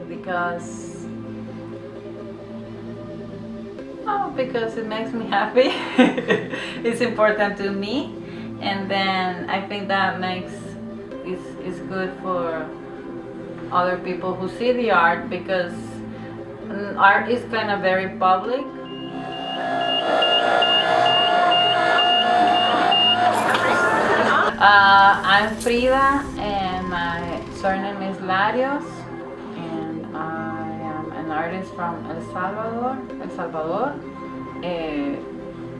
because it makes me happy. It's important to me, and then I think that makes is good for other people who see the art, because art is kind of very public. I'm Frida, and my surname is Larios, and I am an artist from El Salvador.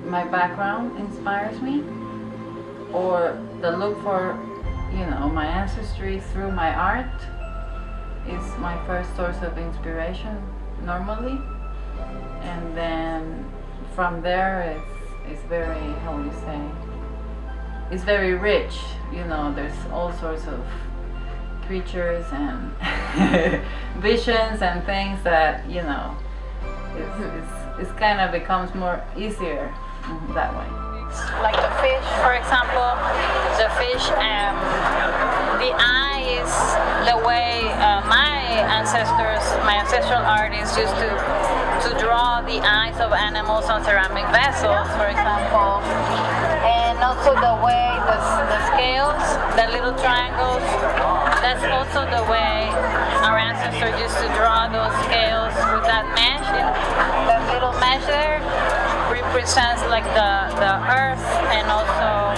My background inspires me, or the look for, my ancestry through my art is my first source of inspiration normally, and then from there it's very, how would you say, it's very rich. There's all sorts of creatures and visions and things that it's kind of becomes more easier that way. Like the fish, for example, the fish, the eyes, the way my ancestral artists used to draw the eyes of animals on ceramic vessels, for example, and also the way the scales, the little triangles, that's also the way our ancestors used to draw those scales with that mesh. That little mesh there represents like the earth, and also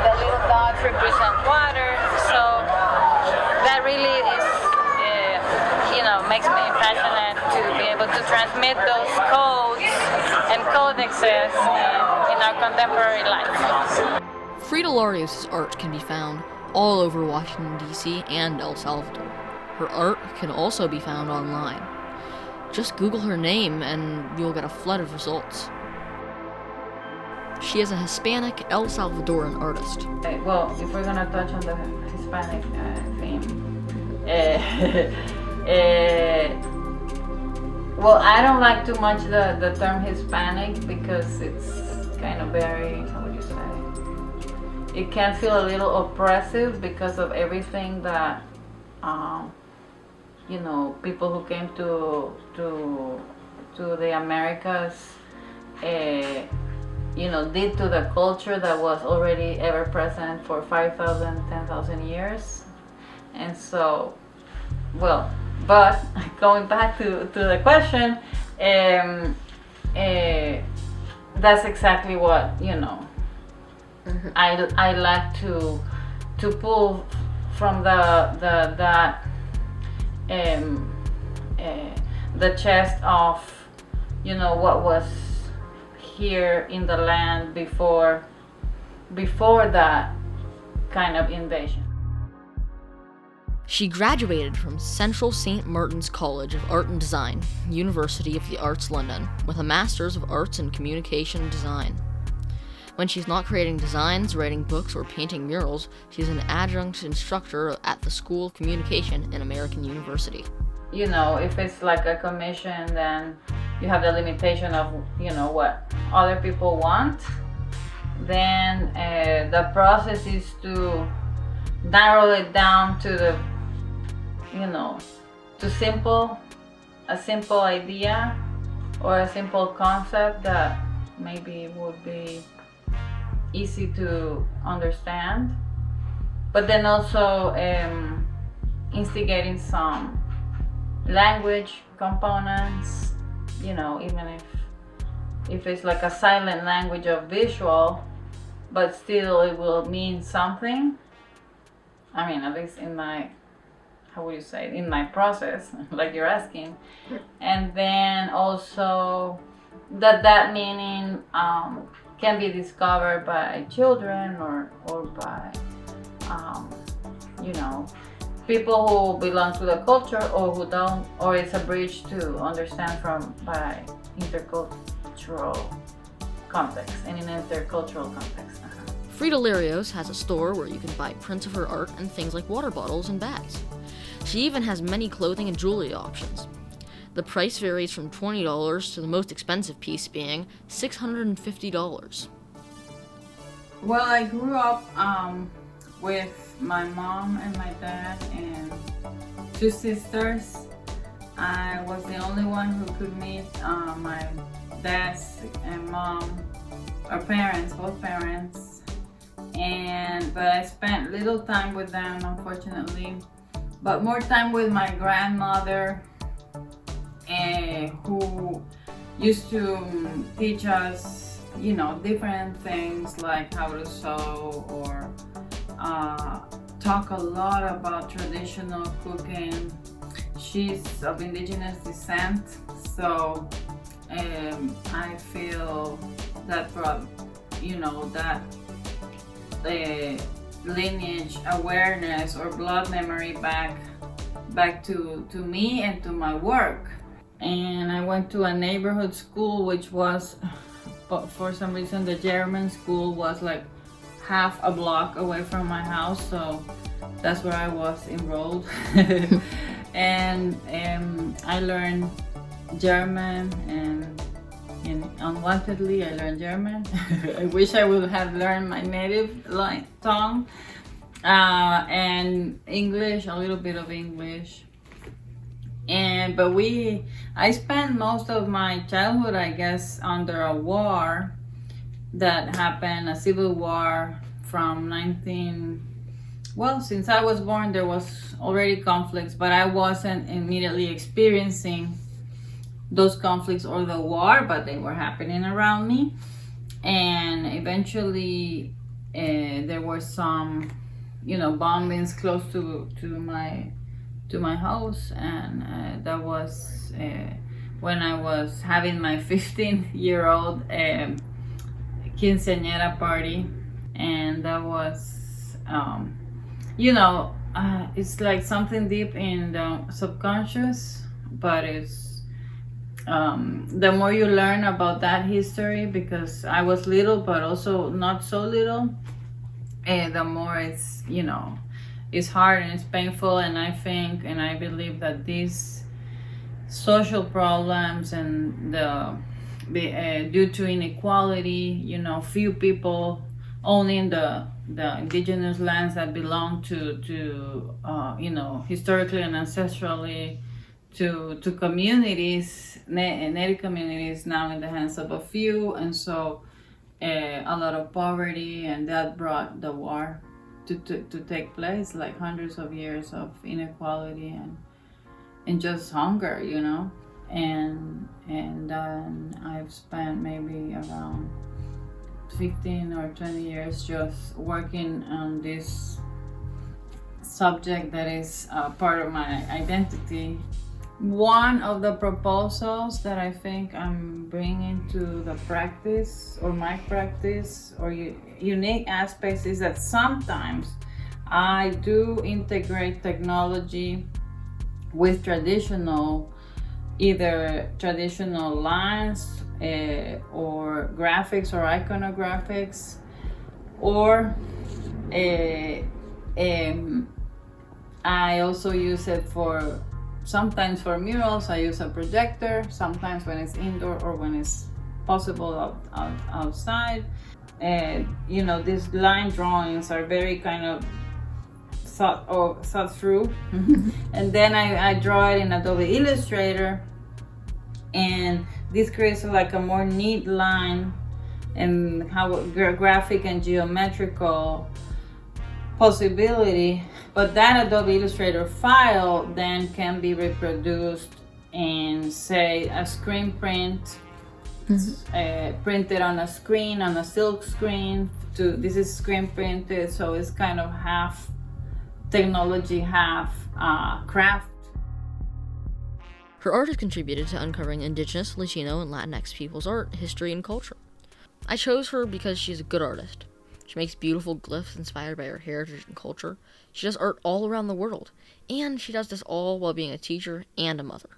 the little dots represent water. So that really is, makes me passionate to be able to transmit those codes and codexes in our contemporary life. Frida Larios' art can be found all over Washington, D.C. and El Salvador. Her art can also be found online. Just Google her name and you'll get a flood of results. She is a Hispanic El Salvadoran artist. Well, if we're gonna touch on the Hispanic theme, well, I don't like too much the term Hispanic, because it's kind of very, how would you say, it can feel a little oppressive because of everything that people who came to the Americas did to the culture that was already ever present for 5,000, 10,000 years. And so, well, but going back to the question, that's exactly what, I like to pull from the chest of, what was here in the land before that kind of invasion. She graduated from Central St. Martin's College of Art and Design, University of the Arts London, with a Master's of Arts in Communication Design. When she's not creating designs, writing books, or painting murals, she's an adjunct instructor at the School of Communication in American University. If it's like a commission, then you have the limitation of, what other people want. Then the process is to narrow it down to the, to a simple idea or a simple concept that maybe would be easy to understand, but then also instigating some language components, even if it's like a silent language of visual, but still it will mean something. I mean, at least in my, how would you say it, in my process, like you're asking. And then also that meaning can be discovered by children or by people who belong to the culture or who don't, or it's a bridge to understand by intercultural context and in intercultural context. Frida Larios has a store where you can buy prints of her art and things like water bottles and bags. She even has many clothing and jewelry options. The price varies from $20 to the most expensive piece being $650. Well, I grew up with my mom and my dad, and two sisters. I was the only one who could meet my dad's and mom, or parents, both parents. But I spent little time with them, unfortunately, but more time with my grandmother, who used to teach us, different things like how to sew, or talk a lot about traditional cooking. She's of indigenous descent, so I feel that brought, that lineage awareness or blood memory back to me and to my work. And I went to a neighborhood school, which was, but for some reason, the German school was like half a block away from my house, so that's where I was enrolled. And I learned German, and unwantedly I learned German. I wish I would have learned my native tongue, and English, a little bit of English. But I spent most of my childhood, I guess, under a war that happened, a civil war from since I was born, there was already conflicts, but I wasn't immediately experiencing those conflicts or the war, but they were happening around me. And eventually there were some, bombings close to my house, and that was when I was having my 15-year-old quinceañera party. And that was it's like something deep in the subconscious, but it's the more you learn about that history, because I was little but also not so little, the more it's it's hard and it's painful. And I think and I believe that these social problems and due to inequality, few people owning the indigenous lands that belong to historically and ancestrally to communities, native communities, now in the hands of a few. And so a lot of poverty, and that brought the war to take place, like hundreds of years of inequality and just hunger, and then I've spent maybe around 15 or 20 years just working on this subject that is part of my identity. One of the proposals that I think I'm bringing to the practice, or my practice, or unique aspects, is that sometimes I do integrate technology with either traditional lines or graphics or iconographics, or I also use it sometimes for murals. I use a projector, sometimes when it's indoor or when it's possible outside. These line drawings are very kind of thought through. And then I draw it in Adobe Illustrator, and this creates like a more neat line and how graphic and geometrical possibility. But that Adobe Illustrator file then can be reproduced in, say, a screen print, printed on a screen, on a silk screen. This is screen printed, so it's kind of half technology, half craft. Her art has contributed to uncovering Indigenous, Latino, and Latinx people's art, history, and culture. I chose her because she's a good artist. She makes beautiful glyphs inspired by her heritage and culture. She does art all around the world, and she does this all while being a teacher and a mother.